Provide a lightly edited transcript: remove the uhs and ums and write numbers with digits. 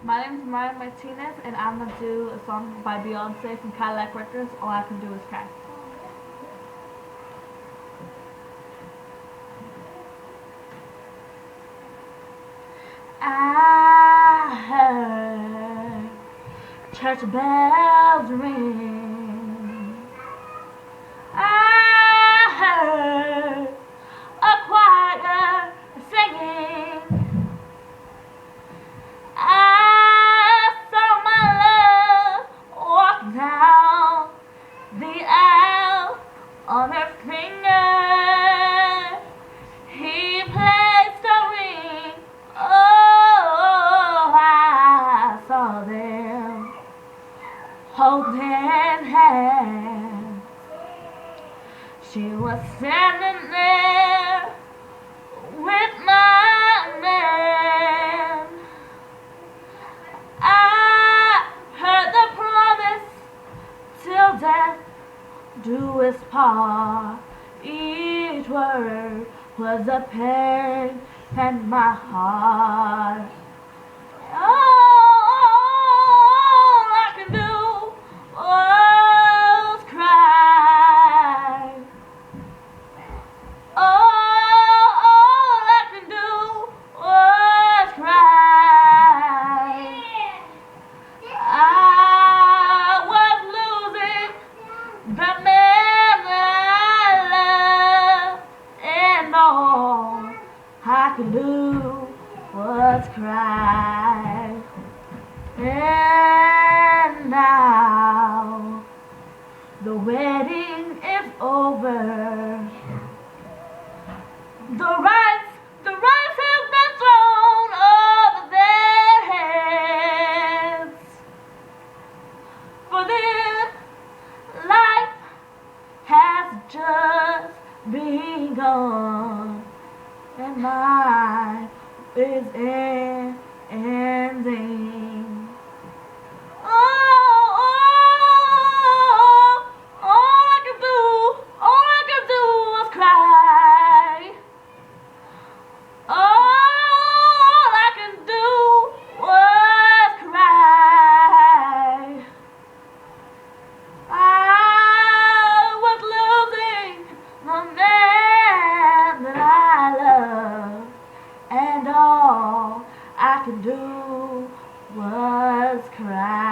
My name is Mariah and I'm gonna do a song by Beyonce from Cadillac Records. All I Can Do Is Cry. I heard church bells ring. I heard a choir singing. I saw my love walk down the aisle on her finger. He placed a ring. Oh, I saw them holding hands. She was standing there with my man. I heard the promise till death do us part. Each word was a pain in my heart. All I could do was cry. All I could do was cry. I was losing the man I loved, and all I could do was cry. And now the wedding is over. The rice has been thrown over their heads. For them, life has just begun, and mine is ending. All I could do was cry. All I could do was cry. I was losing the man that I love, and all I could do was cry.